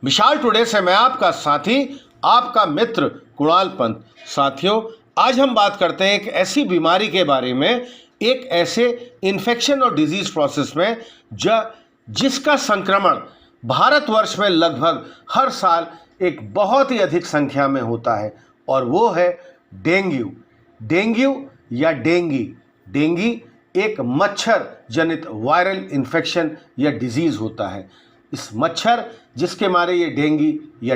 विशाल today से मैं आपका साथी, आपका मित्र कुणाल पंत। साथियों, आज हम बात करते हैं एक ऐसी बीमारी के बारे में, एक ऐसे इन्फेक्शन और डिजीज प्रोसेस में जिसका संक्रमण भारतवर्ष में लगभग हर साल एक बहुत ही अधिक संख्या में होता है, और वो है डेंगू। डेंगू या डेंगी एक मच्छर जनित वायरल इन्फेक्शन या डिजीज होता है। इस मच्छर जिसके मारे ये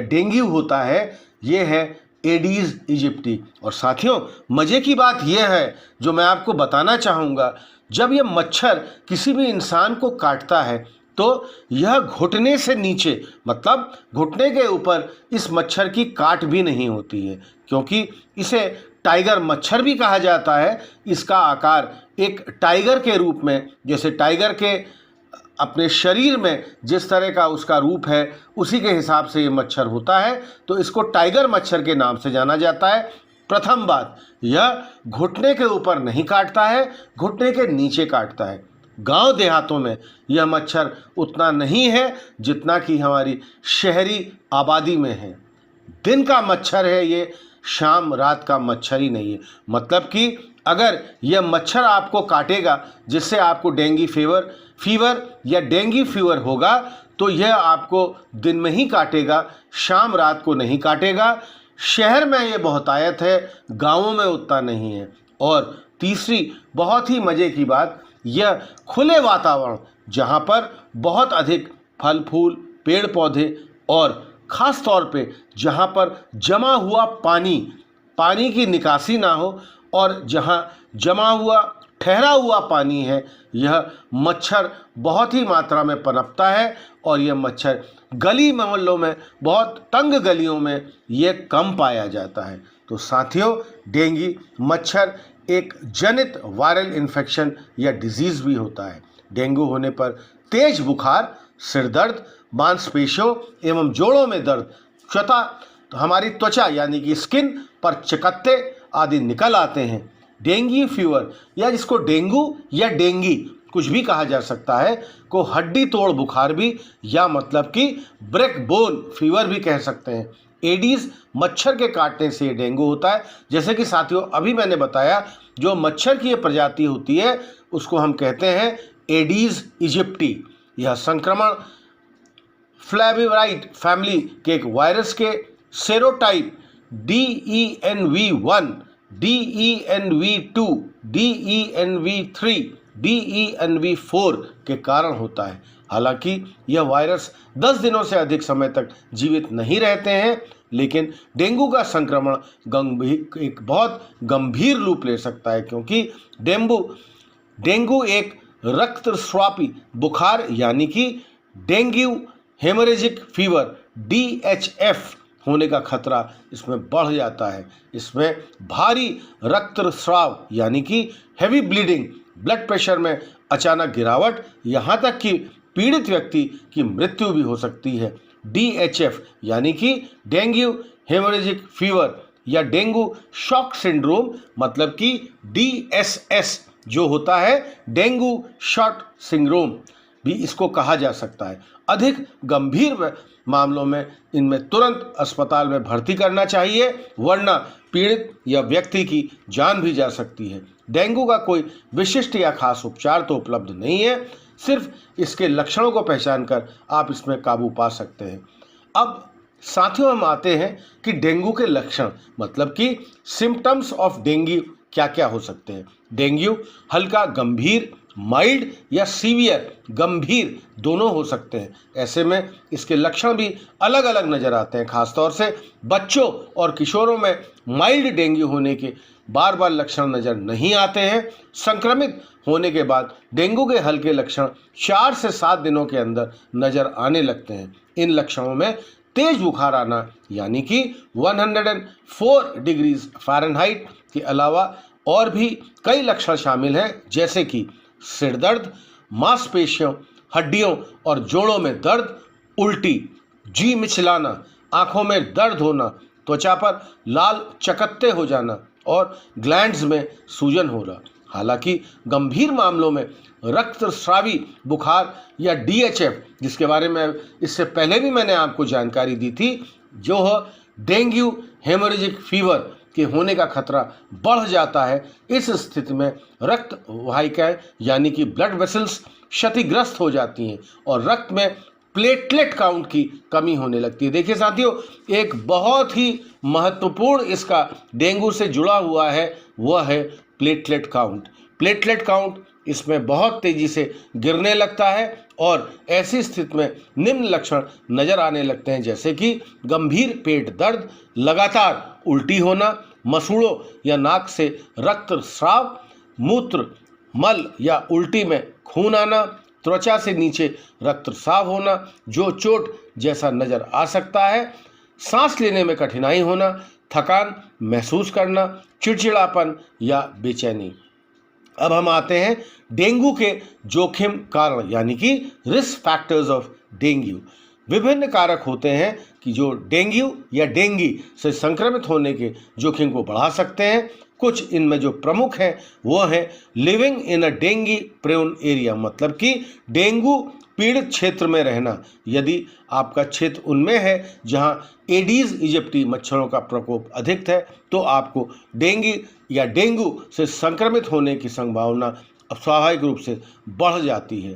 डेंगू होता है, ये है एडीज इजिप्टी। और साथियों, मज़े की बात यह है जो मैं आपको बताना चाहूँगा, जब ये मच्छर किसी भी इंसान को काटता है तो यह घुटने से नीचे, मतलब घुटने के ऊपर इस मच्छर की काट भी नहीं होती है, क्योंकि इसे टाइगर मच्छर भी कहा जाता है। इसका आकार एक टाइगर के रूप में, जैसे टाइगर के अपने शरीर में जिस तरह का उसका रूप है, उसी के हिसाब से ये मच्छर होता है, तो इसको टाइगर मच्छर के नाम से जाना जाता है। प्रथम बात, यह घुटने के ऊपर नहीं काटता है, घुटने के नीचे काटता है। गांव देहातों में यह मच्छर उतना नहीं है जितना कि हमारी शहरी आबादी में है। दिन का मच्छर है ये, शाम रात का मच्छर ही नहीं है। मतलब कि अगर यह मच्छर आपको काटेगा जिससे आपको डेंगू फीवर या डेंगू फीवर होगा, तो यह आपको दिन में ही काटेगा, शाम रात को नहीं काटेगा। शहर में ये बहुतायत है, गांवों में उतना नहीं है। और तीसरी बहुत ही मज़े की बात, यह खुले वातावरण जहाँ पर बहुत अधिक फल फूल पेड़ पौधे और ख़ास तौर पे जहाँ पर जमा हुआ पानी की निकासी ना हो, और जहाँ जमा हुआ ठहरा हुआ पानी है, यह मच्छर बहुत ही मात्रा में पनपता है। और यह मच्छर गली मोहल्लों में, बहुत तंग गलियों में ये कम पाया जाता है। तो साथियों, डेंगू मच्छर एक जनित वायरल इन्फेक्शन या डिजीज़ भी होता है। डेंगू होने पर तेज बुखार, सिर दर्द, मांसपेशियों एवं जोड़ों में दर्द, हमारी त्वचा यानी कि स्किन पर चकत्ते आदि निकल आते हैं। डेंगू फीवर या जिसको डेंगू या डेंगी कुछ भी कहा जा सकता है, को हड्डी तोड़ बुखार भी, या मतलब कि ब्रेक बोन फीवर भी कह सकते हैं। एडीज मच्छर के काटने से डेंगू होता है। जैसे कि साथियों अभी मैंने बताया, जो मच्छर की ये प्रजाति होती है उसको हम कहते हैं एडीज इजिप्टी। यह संक्रमण फ्लैविराइड फैमिली के एक वायरस के serotype DENV1, DENV2, DENV3, DENV4 के कारण होता है। हालांकि यह वायरस 10 दिनों से अधिक समय तक जीवित नहीं रहते हैं, लेकिन डेंगू का संक्रमण एक बहुत गंभीर रूप ले सकता है, क्योंकि डेंगू एक रक्तस्रावी बुखार यानी कि डेंगू हेमोरेजिक फीवर DHF होने का खतरा इसमें बढ़ जाता है। इसमें भारी रक्तस्राव यानी कि हेवी ब्लीडिंग, ब्लड प्रेशर में अचानक गिरावट, यहाँ तक कि पीड़ित व्यक्ति की मृत्यु भी हो सकती है। DHF यानी कि डेंगू हेमोरेजिक फीवर या डेंगू शॉक सिंड्रोम, मतलब कि DSS जो होता है, डेंगू शॉक सिंड्रोम भी इसको कहा जा सकता है। अधिक गंभीर मामलों में इनमें तुरंत अस्पताल में भर्ती करना चाहिए, वरना पीड़ित या व्यक्ति की जान भी जा सकती है। डेंगू का कोई विशिष्ट या खास उपचार तो उपलब्ध नहीं है, सिर्फ इसके लक्षणों को पहचान कर आप इसमें काबू पा सकते हैं। अब साथियों, हम आते हैं कि डेंगू के लक्षण, मतलब कि सिम्टम्स ऑफ डेंगू क्या क्या हो सकते हैं। डेंगू हल्का गंभीर, माइल्ड या सीवियर गंभीर दोनों हो सकते हैं। ऐसे में इसके लक्षण भी अलग अलग नज़र आते हैं। खासतौर से बच्चों और किशोरों में माइल्ड डेंगू होने के बार बार लक्षण नज़र नहीं आते हैं। संक्रमित होने के बाद डेंगू के हल्के लक्षण 4 से 7 दिनों के अंदर नज़र आने लगते हैं। इन लक्षणों में तेज बुखार आना यानी कि 104 डिग्री फ़ारेनहाइट के अलावा और भी कई लक्षण शामिल हैं, जैसे कि सिर दर्द, मांसपेशियों, हड्डियों और जोड़ों में दर्द, उल्टी, जी मिचलाना, आंखों में दर्द होना, त्वचा पर लाल चकत्ते हो जाना और ग्लैंड्स में सूजन हो रहा। हालांकि गंभीर मामलों में रक्तस्रावी बुखार या डीएचएफ, जिसके बारे में इससे पहले भी मैंने आपको जानकारी दी थी, जो डेंगू हेमोरेजिक फीवर के होने का खतरा बढ़ जाता है। इस स्थिति में रक्त वाहिकाएं यानी कि ब्लड वेसल्स क्षतिग्रस्त हो जाती हैं और रक्त में प्लेटलेट काउंट की कमी होने लगती है। देखिए साथियों, एक बहुत ही महत्वपूर्ण इसका डेंगू से जुड़ा हुआ है, वह है प्लेटलेट काउंट। प्लेटलेट काउंट इसमें बहुत तेजी से गिरने लगता है और ऐसी स्थिति में निम्न लक्षण नजर आने लगते हैं, जैसे कि गंभीर पेट दर्द, लगातार उल्टी होना, मसूड़ों या नाक से रक्तस्राव, मूत्र, मल या उल्टी में खून आना, त्वचा से नीचे रक्तस्राव होना जो चोट जैसा नजर आ सकता है, सांस लेने में कठिनाई होना, थकान महसूस करना, चिड़चिड़ापन या बेचैनी। अब हम आते हैं डेंगू के जोखिम कारण यानी कि रिस्क फैक्टर्स ऑफ डेंगू। विभिन्न कारक होते हैं कि जो डेंगू या डेंगी से संक्रमित होने के जोखिम को बढ़ा सकते हैं। कुछ इनमें जो प्रमुख हैं वो है living in a dengue prone area, मतलब कि डेंगू पीड़ित क्षेत्र में रहना। यदि आपका क्षेत्र उनमें है जहां एडीज इजिप्टी मच्छरों का प्रकोप अधिक है तो आपको डेंगी या डेंगू से संक्रमित होने की संभावना स्वाभाविक रूप से बढ़ जाती है।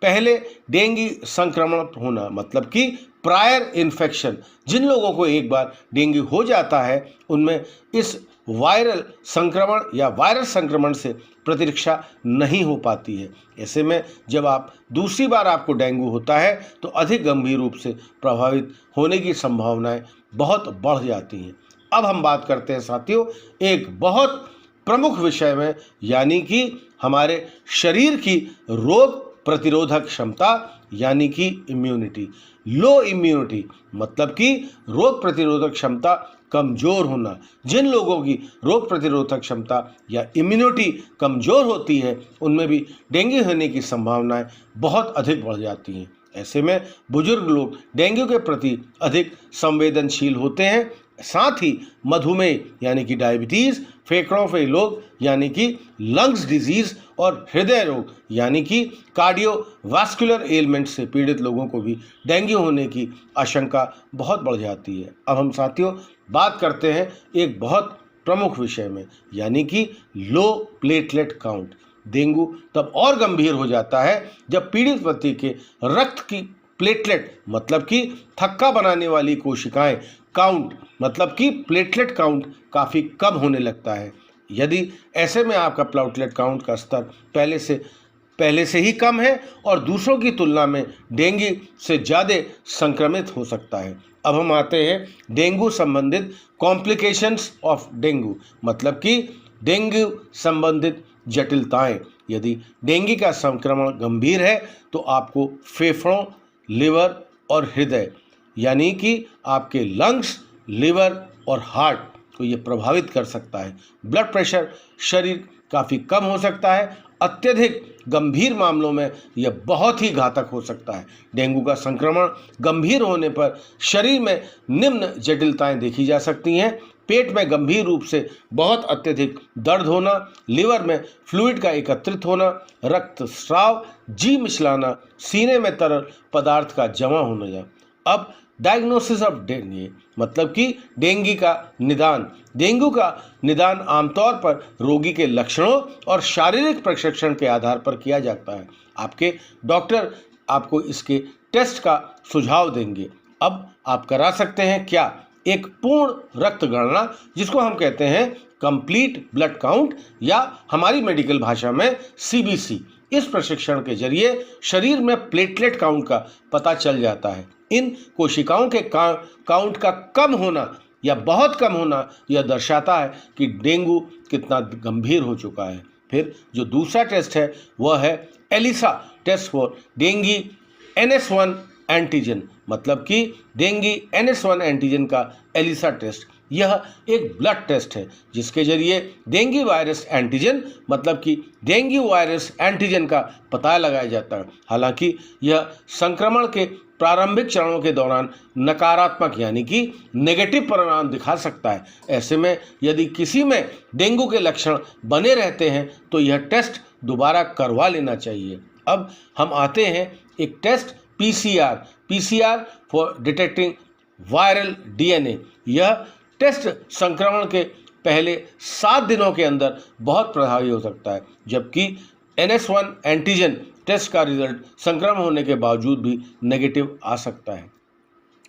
पहले डेंगी संक्रमण होना, मतलब कि प्रायर इन्फेक्शन। जिन लोगों को एक बार डेंगू हो जाता है उनमें इस वायरल संक्रमण या वायरस संक्रमण से प्रतिरक्षा नहीं हो पाती है। ऐसे में जब आप दूसरी बार आपको डेंगू होता है तो अधिक गंभीर रूप से प्रभावित होने की संभावनाएं बहुत बढ़ जाती हैं। अब हम बात करते हैं साथियों एक बहुत प्रमुख विषय में, यानी कि हमारे शरीर की रोग प्रतिरोधक क्षमता यानी कि इम्यूनिटी। लो इम्यूनिटी मतलब कि रोग प्रतिरोधक क्षमता कमजोर होना। जिन लोगों की रोग प्रतिरोधक क्षमता या इम्यूनिटी कमजोर होती है उनमें भी डेंगू होने की संभावनाएं बहुत अधिक बढ़ जाती हैं। ऐसे में बुजुर्ग लोग डेंगू के प्रति अधिक संवेदनशील होते हैं। साथ ही मधुमेह यानी कि डायबिटीज, फेफड़ों के लोग यानी कि लंग्स डिजीज और हृदय रोग यानी कि कार्डियोवास्कुलर एलिमेंट से पीड़ित लोगों को भी डेंगू होने की आशंका बहुत बढ़ जाती है। अब हम साथियों बात करते हैं एक बहुत प्रमुख विषय में, यानी कि लो प्लेटलेट काउंट। डेंगू तब और गंभीर हो जाता है जब पीड़ित व्यक्ति के रक्त की प्लेटलेट मतलब कि थक्का बनाने वाली कोशिकाएं काउंट मतलब कि प्लेटलेट काउंट काफ़ी कम होने लगता है। यदि ऐसे में आपका प्लेटलेट काउंट का स्तर पहले से ही कम है और दूसरों की तुलना में डेंगू से ज़्यादा संक्रमित हो सकता है। अब हम आते हैं डेंगू संबंधित कॉम्प्लिकेशंस ऑफ डेंगू, मतलब कि डेंगू संबंधित जटिलताएं। यदि डेंगू का संक्रमण गंभीर है तो आपको फेफड़ों, लिवर और हृदय यानी कि आपके लंग्स, लिवर और हार्ट को ये प्रभावित कर सकता है। ब्लड प्रेशर शरीर काफ़ी कम हो सकता है। अत्यधिक गंभीर मामलों में यह बहुत ही घातक हो सकता है। डेंगू का संक्रमण गंभीर होने पर शरीर में निम्न जटिलताएं देखी जा सकती हैं। पेट में गंभीर रूप से बहुत अत्यधिक दर्द होना, लिवर में फ्लूइड का एकत्रित होना, रक्तस्राव, जी मिचलाना, सीने में तरल पदार्थ का जमा होना। अब डायग्नोसिस ऑफ डेंगू मतलब कि डेंगू का निदान। डेंगू का निदान आमतौर पर रोगी के लक्षणों और शारीरिक प्रशिक्षण के आधार पर किया जाता है। आपके डॉक्टर आपको इसके टेस्ट का सुझाव देंगे। अब आप करा सकते हैं क्या? एक पूर्ण रक्त गणना, जिसको हम कहते हैं कंप्लीट ब्लड काउंट या हमारी मेडिकल भाषा में सीबीसी। इस प्रशिक्षण के जरिए शरीर में प्लेटलेट काउंट का पता चल जाता है। इन कोशिकाओं के काउंट का कम होना या बहुत कम होना यह दर्शाता है कि डेंगू कितना गंभीर हो चुका है। फिर जो दूसरा टेस्ट है वह है ELISA test for dengue NS1 antigen, मतलब कि डेंगू NS1 एंटीजन का एलिसा टेस्ट। यह एक ब्लड टेस्ट है जिसके जरिए डेंगू वायरस एंटीजन मतलब कि डेंगू वायरस एंटीजन का पता लगाया जाता है। हालांकि यह संक्रमण के प्रारंभिक चरणों के दौरान नकारात्मक यानी कि नेगेटिव परिणाम दिखा सकता है। ऐसे में यदि किसी में डेंगू के लक्षण बने रहते हैं तो यह टेस्ट दोबारा करवा लेना चाहिए। अब हम आते हैं एक test PCR for detecting viral DNA. यह टेस्ट संक्रमण के पहले 7 दिनों के अंदर बहुत प्रभावी हो सकता है, जबकि NS1 एंटीजन टेस्ट का रिजल्ट संक्रमण होने के बावजूद भी नेगेटिव आ सकता है।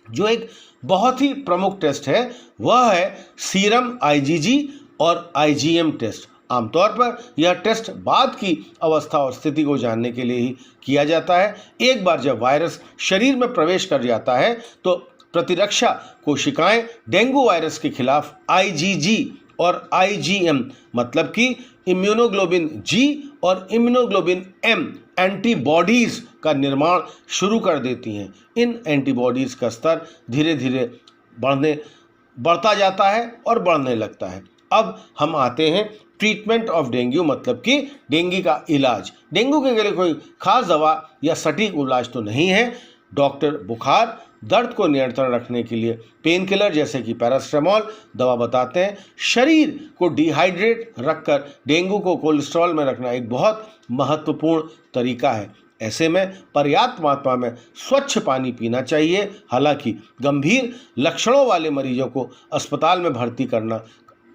जो एक बहुत ही प्रमुख टेस्ट है वह है सीरम IgG और IgM टेस्ट। आमतौर पर यह टेस्ट बाद की अवस्था और स्थिति को जानने के लिए ही किया जाता है। एक बार जब वायरस शरीर में प्रवेश कर जाता है तो प्रतिरक्षा कोशिकाएं डेंगू वायरस के खिलाफ IgG और IgM मतलब कि इम्यूनोग्लोबिन G और इम्यूनोग्लोबिन M एंटीबॉडीज़ का निर्माण शुरू कर देती हैं। इन एंटीबॉडीज़ का स्तर धीरे धीरे बढ़ता जाता है और बढ़ने लगता है। अब हम आते हैं ट्रीटमेंट ऑफ डेंगू मतलब कि डेंगू का इलाज। डेंगू के लिए कोई खास दवा या सटीक इलाज तो नहीं है। डॉक्टर बुखार दर्द को नियंत्रण रखने के लिए पेन किलर जैसे कि पैरास्टामोल दवा बताते हैं। शरीर को डिहाइड्रेट रखकर डेंगू को कोलेस्ट्रॉल में रखना एक बहुत महत्वपूर्ण तरीका है। ऐसे में पर्याप्त मात्रा में स्वच्छ पानी पीना चाहिए। हालांकि गंभीर लक्षणों वाले मरीजों को अस्पताल में भर्ती करना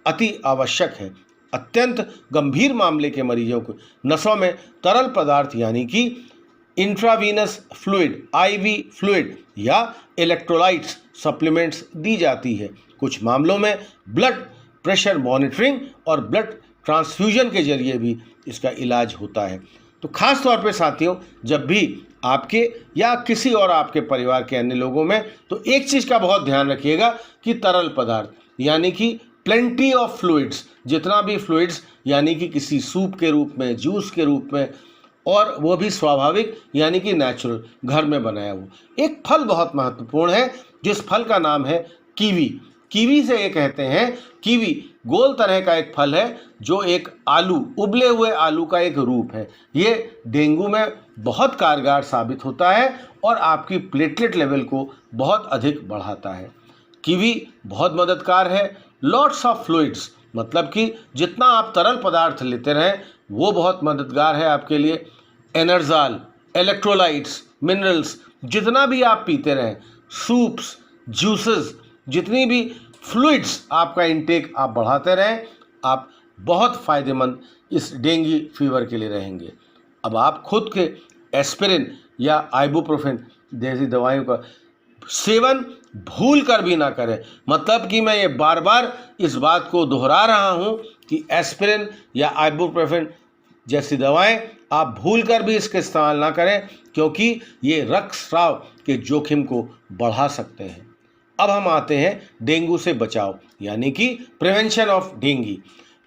अति आवश्यक है। अत्यंत गंभीर मामले के मरीजों को नसों में तरल पदार्थ यानी कि इंट्रावीनस फ्लूइड IV फ्लूइड या इलेक्ट्रोलाइट्स सप्लीमेंट्स दी जाती है। कुछ मामलों में ब्लड प्रेशर मॉनिटरिंग और ब्लड ट्रांसफ्यूजन के जरिए भी इसका इलाज होता है। तो खास तौर पे साथियों, जब भी आपके या किसी और आपके परिवार के अन्य लोगों में, तो एक चीज़ का बहुत ध्यान रखिएगा कि तरल पदार्थ यानी कि प्लेंटी ऑफ फ्लूइड्स, जितना भी फ्लूइड्स यानी कि किसी सूप के रूप में, जूस के रूप में, और वो भी स्वाभाविक यानी कि नेचुरल, घर में बनाया हुआ। एक फल बहुत महत्वपूर्ण है जिस फल का नाम है कीवी। कीवी से ये कहते हैं, कीवी गोल तरह का एक फल है जो एक आलू, उबले हुए आलू का एक रूप है। ये डेंगू में बहुत कारगर साबित होता है और आपकी प्लेटलेट लेवल को बहुत अधिक बढ़ाता है। कीवी बहुत मददगार है। लॉट्स ऑफ फ्लूइड्स मतलब कि जितना आप तरल पदार्थ लेते रहें वो बहुत मददगार है आपके लिए। एनर्जाल, इलेक्ट्रोलाइट्स, मिनरल्स जितना भी आप पीते रहें, सूप्स, जूसेस, जितनी भी फ्लूइड्स आपका इंटेक आप बढ़ाते रहें, आप बहुत फ़ायदेमंद इस डेंगू फीवर के लिए रहेंगे। अब आप खुद के एस्पिरिन या आइबुप्रोफेन जैसी दवाइयों का सेवन भूल कर भी ना करें। मतलब कि मैं ये बार बार इस बात को दोहरा रहा हूँ कि एस्पिरिन या आइबुप्रोफेन जैसी दवाएं आप भूल कर भी इसका इस्तेमाल ना करें, क्योंकि ये रक्तस्राव के जोखिम को बढ़ा सकते हैं। अब हम आते हैं डेंगू से बचाव यानी कि प्रिवेंशन ऑफ डेंगू।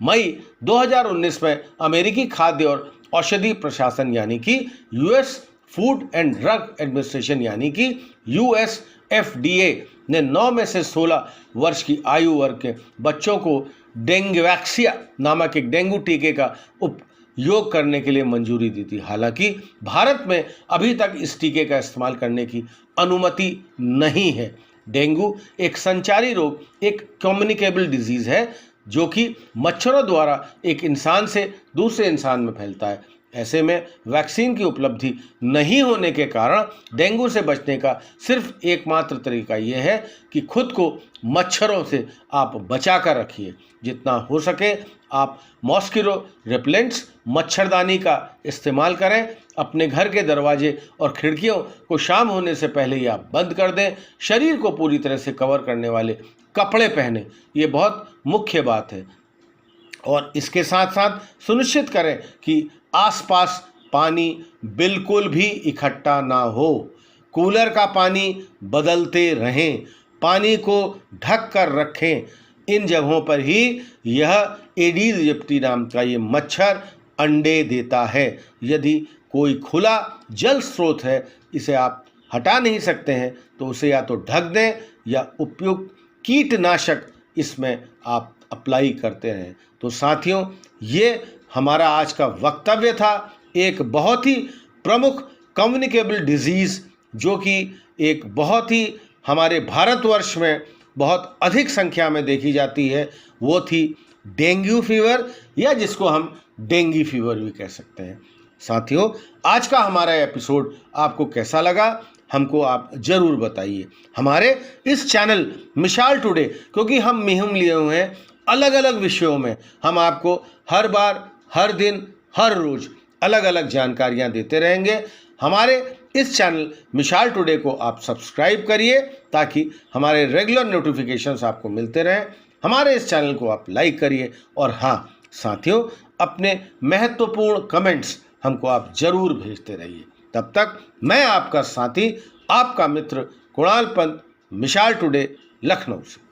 मई 2019 में अमेरिकी खाद्य और औषधि प्रशासन यानी कि US food and drug administration यानी कि USFDA ने 9 में से 16 वर्ष की आयु वर्ग के बच्चों को डेंगवैक्सिया नामक एक डेंगू टीके का उपयोग करने के लिए मंजूरी दी थी। हालांकि भारत में अभी तक इस टीके का इस्तेमाल करने की अनुमति नहीं है। डेंगू एक संचारी रोग, एक कम्युनिकेबल डिजीज़ है जो कि मच्छरों द्वारा एक इंसान से दूसरे इंसान में फैलता है। ऐसे में वैक्सीन की उपलब्धि नहीं होने के कारण डेंगू से बचने का सिर्फ एकमात्र तरीका यह है कि खुद को मच्छरों से आप बचा कर रखिए। जितना हो सके आप मॉस्किटो रिपेलेंट्स मच्छरदानी का इस्तेमाल करें। अपने घर के दरवाजे और खिड़कियों को शाम होने से पहले ही आप बंद कर दें। शरीर को पूरी तरह से कवर करने वाले कपड़े पहने, ये बहुत मुख्य बात है। और इसके साथ साथ सुनिश्चित करें कि आसपास पानी बिल्कुल भी इकट्ठा ना हो। कूलर का पानी बदलते रहें, पानी को ढक कर रखें। इन जगहों पर ही यह एडीज एजिप्टी नाम का ये मच्छर अंडे देता है। यदि कोई खुला जल स्रोत है, इसे आप हटा नहीं सकते हैं, तो उसे या तो ढक दें या उपयुक्त कीटनाशक इसमें आप अप्लाई करते रहें। तो साथियों, ये हमारा आज का वक्तव्य था, एक बहुत ही प्रमुख कम्युनिकेबल डिजीज़ जो कि एक बहुत ही हमारे भारतवर्ष में बहुत अधिक संख्या में देखी जाती है, वो थी डेंगू फीवर, या जिसको हम डेंगी फीवर भी कह सकते हैं। साथियों, आज का हमारा एपिसोड आपको कैसा लगा, हमको आप ज़रूर बताइए। हमारे इस चैनल मिसाल टुडे, क्योंकि हम मुहिम लिए हुए हैं अलग अलग विषयों में, हम आपको हर बार, हर दिन, हर रोज़ अलग अलग जानकारियां देते रहेंगे। हमारे इस चैनल मिसाल टुडे को आप सब्सक्राइब करिए ताकि हमारे रेगुलर नोटिफिकेशंस आपको मिलते रहें। हमारे इस चैनल को आप लाइक करिए, और हाँ साथियों, अपने महत्वपूर्ण कमेंट्स हमको आप जरूर भेजते रहिए। तब तक मैं आपका साथी, आपका मित्र कुणाल पंत, मिसाल टुडे, लखनऊ से।